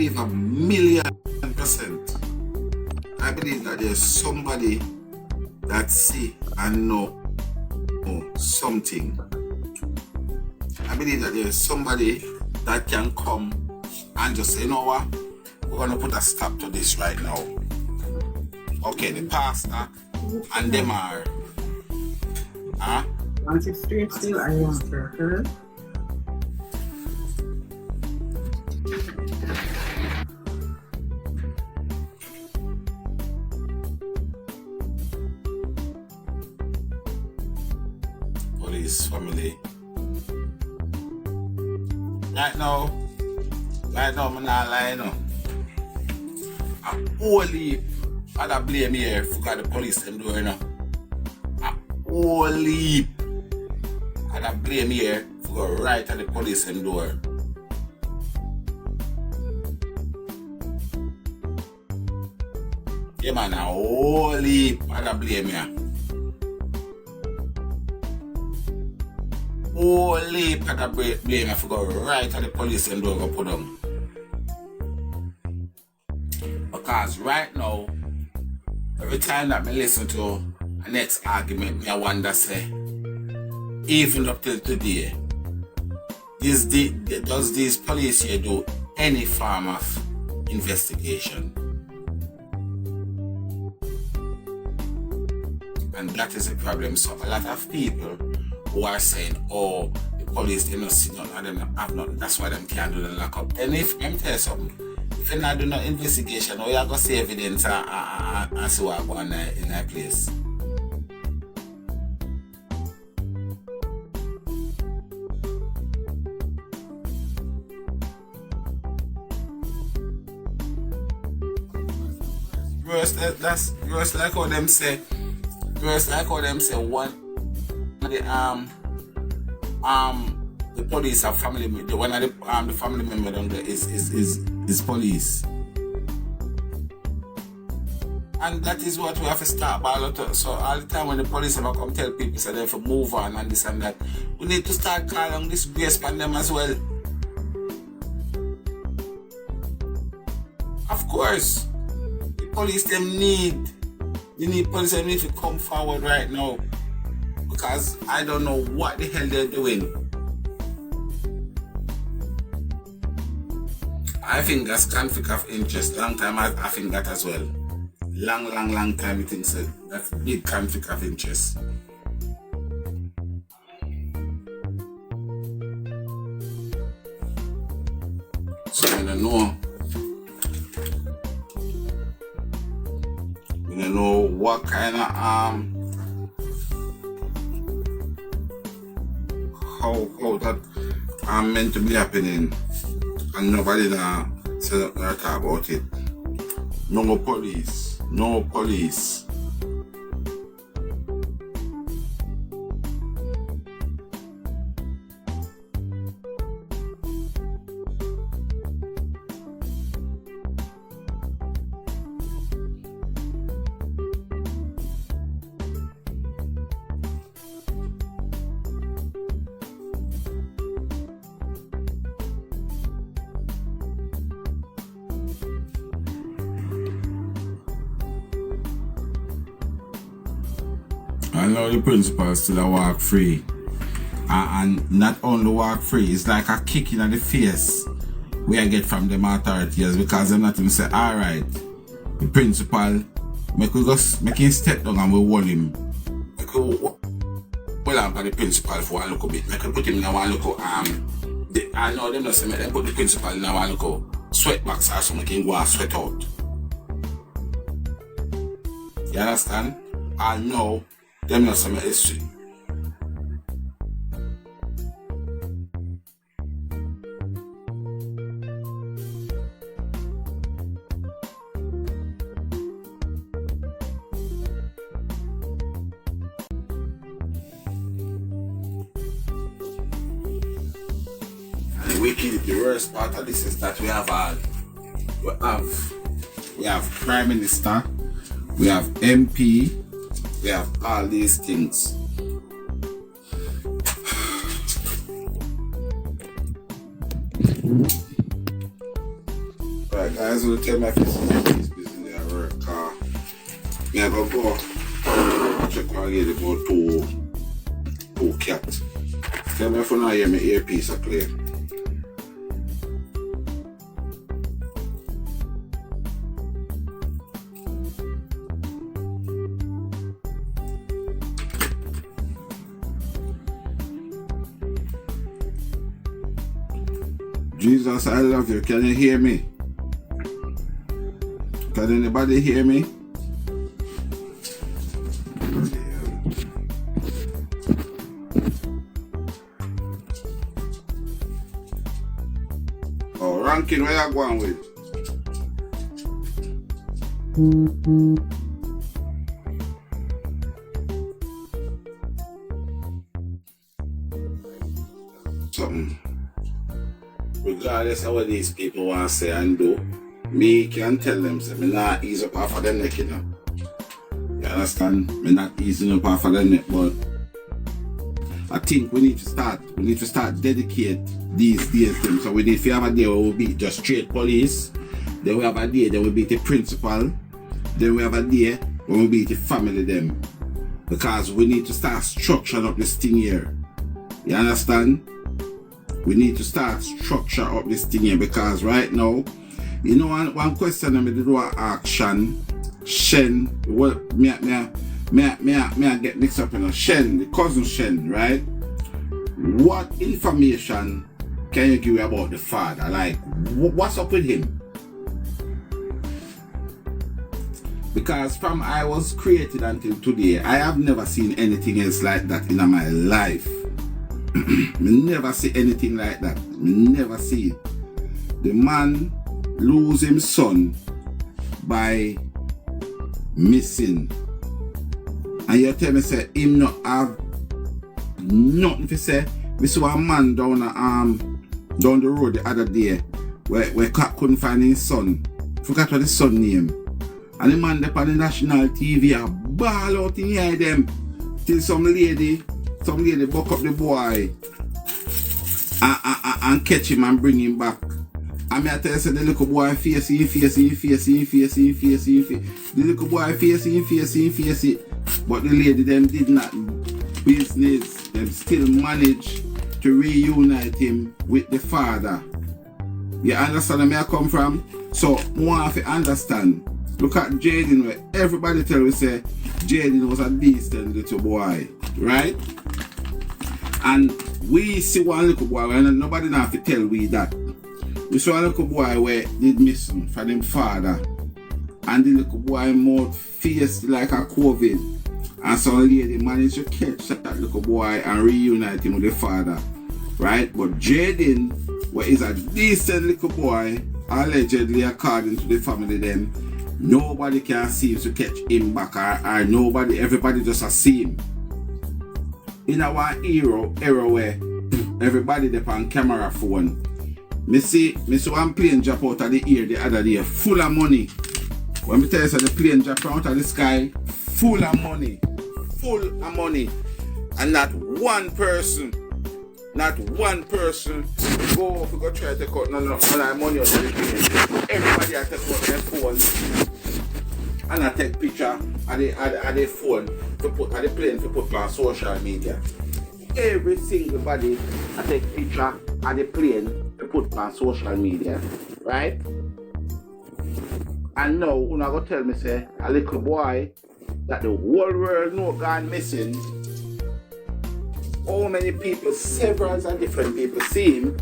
believe 1,000,000%. I believe that there's somebody that see and know something. I believe that there's somebody that can come and just say, you know what, we're going to put a stop to this right now. Okay, the pastor and them are. Want it straight still, I want her. Police family. Right now, I'm not lying. I'm only I blame here for the police them doing now. Only I blame here for go right at the police them door. Yeah man, only I blame here. Only I blame here for go right at the police them door go put them. Because right now, every time that I listen to a next argument, I wonder say, even up till today, does these police here do any form of investigation? And that is a problem. So a lot of people who are saying, oh, the police, they don't see none and they have nothing, that's why they can't do the lockup. And if I'm tell you something, if you not do no investigation, or you are going to see evidence and see what going on in that place. Worse like how them say one the police are family, the one of the family member down there is police. And that is what we have to start by a lot of, so all the time when the police ever come tell people so they have to move on and this and that, we need to start calling this grace upon them as well. Of course, the police them need police them need to come forward right now. Because I don't know what the hell they're doing. I think that's conflict of interest. Long time I think that as well. Long time I think so. That's big conflict of interest. So I don't know. I don't know what kind of how that meant to be happening, and nobody now said or talk about it. No police. I know the principal still walk free. And not only walk free, it's like a kick in the face we I get from them authorities, because them not even say, alright, the principal, make him step down and we hold him. Make we hold on for the principal for a little bit. Make we put him in a little I know them not say make them put the principal in a little sweat box or something, make him go and sweat out. You understand? I know them not some history. The worst part of this is that we have Prime Minister, we have MP, we have all these things. We guys will tell me if this is busy at work. Me I go check one lady about two cats. Tell me if you not hear me earpiece I play. Jesus, I love you. Can you hear me? Can anybody hear me? Oh, Rankin, where you going with? Something. Regardless of what these people want to say and do, me can tell them, say, me not ease up off of them neck, you know. You understand? Me not easing up off of them neck, but I think we need to start dedicate these days to them. So we need to have a day where we'll be just straight police, then we have a day that will be the principal, then we have a day where we'll be the family them. Because we need to start structuring up this thing here. You understand? We need to start structure up this thing here because right now, you know one question I did do an action, Shen, well, me get mixed up in Shen, the cousin Shen, right? What information can you give me about the father? Like, what's up with him? Because from I was created until today, I have never seen anything else like that in my life. Me never see anything like that. Me never see it. The man lose his son by missing. And you tell me say him not have nothing to say. We saw a man down the road the other day where couldn't find his son. Forgot what his son name. And the man there on the national TV a ball out in here them till some lady buck up the boy and catch him and bring him back. And I tell you, the little boy face. The little boy face. But the lady them did not business. Them still managed to reunite him with the father. You understand where I come from? So, more have to understand. Look at Jayden, where everybody tell me say Jayden was a decent little boy, right? And we see one little boy, and nobody now have to tell we that. We saw a little boy where did missing from him father, and the little boy mouth faced like a COVID. And some lady managed to catch that little boy and reunite him with the father, right? But Jayden, where is a decent little boy, allegedly according to the family them, nobody can see him to catch him back, or nobody, everybody just see him. In our era where everybody there on camera phone, me see one plane drop out of the air the other day, full of money. When me tell you the plane drop out of the sky, full of money, and not one person go try to cut none of money out of the plane. Everybody has to cut their phone and I take picture of the phone to put at the plane to put on social media. Every single body I take picture of the plane to put on social media, right? And now when I go tell me say a little boy that the whole world know gone missing. How many people, several and different people see him,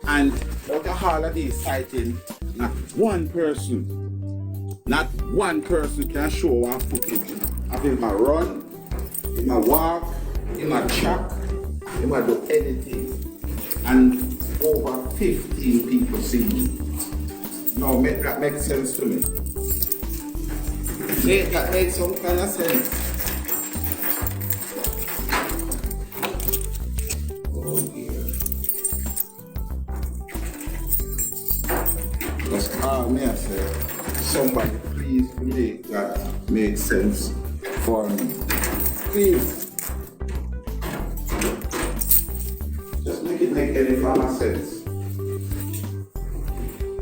and out of all of these sightings, not one person can show one footage of him a run, him a walk, him a chat, him a do anything. And over 15 people see him. Now that makes sense to me. That makes some kind of sense. Oh dear. Because may I say, somebody please make that make sense for me. Please. Just make it make any form of sense.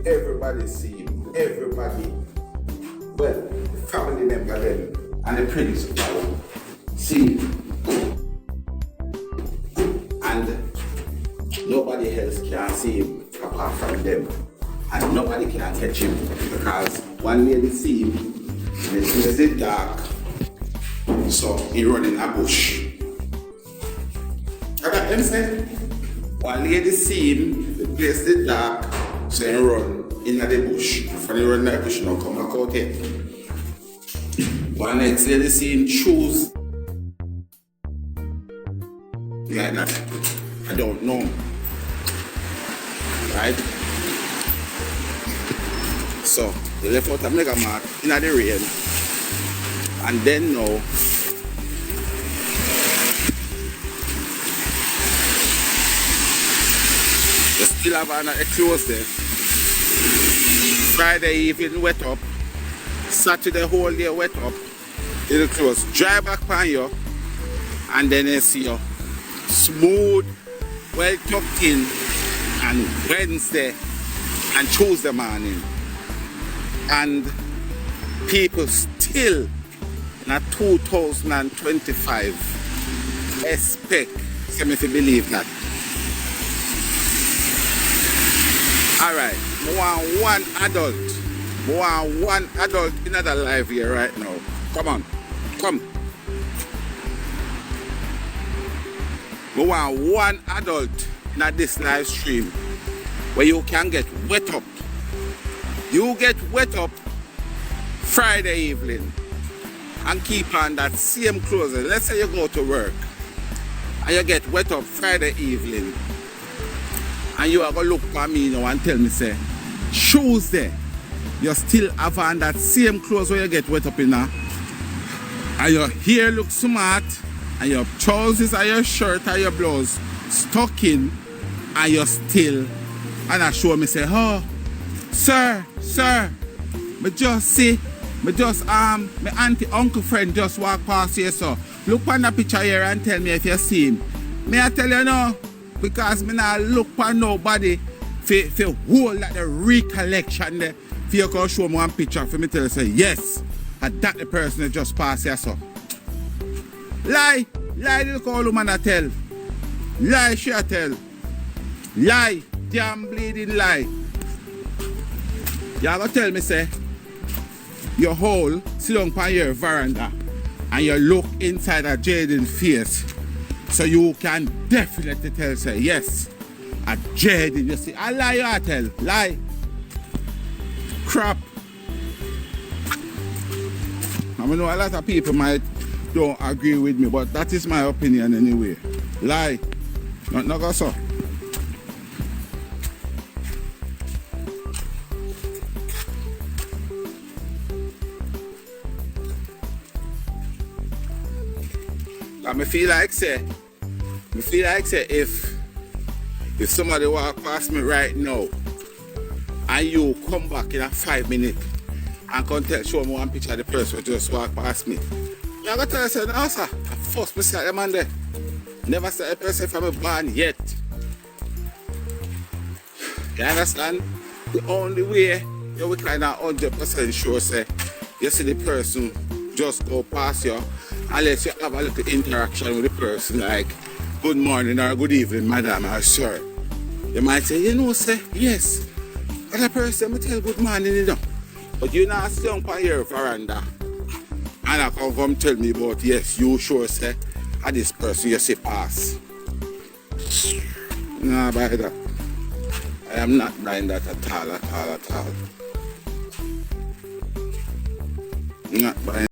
Everybody see him. everybody, well, the family member them and the principal see, and nobody else can see him apart from them, and nobody can catch him because one lady see him and it is dark, so he run in a bush. I got them say, one lady see him, the place is dark, so he run in the bush. When he run in the bush, he don't come back out yet. One next lady see him choose like that. I don't know. Right? So they left out a mega mark in the rain, and then now they still have another close there. Friday evening wet up, Saturday whole day wet up, it'll close. Dry back on you, and then you see you smooth, well tucked in, and Wednesday and Tuesday morning. And people still in 2025 expect me to believe that. Alright, I want one adult in another life here right now. Come on, come. I want one adult in this live stream where you can get wet up. You get wet up Friday evening and keep on that same clothes. Let's say you go to work and you get wet up Friday evening, and you are going to look at me now and tell me, say, Tuesday, you still have on that same clothes where you get wet up in now, and your hair looks smart, and your trousers and your shirt and your blouse stuck in, and you're still, and I show me, say, oh, sir, my auntie, uncle friend just walk past here, so look on the picture here and tell me if you see him. May I tell you no? Because me not look for nobody for hold like the recollection there. For you can show me one picture for me to say, yes, and that the person that just passed here, so. Lie, look all woman I tell. Lie, she I tell. Lie, damn bleeding lie. You are gonna tell me, say, your hole sit down on your veranda and you look inside a Jayden face, so you can definitely tell, say, yes, a Jayden, you see. I lie, you tell. Lie. Crap. I know a lot of people might don't agree with me, but that is my opinion anyway. Lie. Not go so. I feel like say if somebody walk past me right now and you come back in a 5 minutes and come show me one picture of the person who just walk past me, you're gonna tell us, no sir, I first me say the man there. Never saw a person from a born yet. You understand? The only way you kind of 100% sure say you see the person just go past you, unless you have a little interaction with the person, like good morning or good evening, madam or sir. You might say, you know, say, yes, other person will tell good morning, you know. But you not stay on your veranda and I come tell me about, yes, you sure say, and this person you see pass. Nah, by that. I am not buying that at all. Not buying.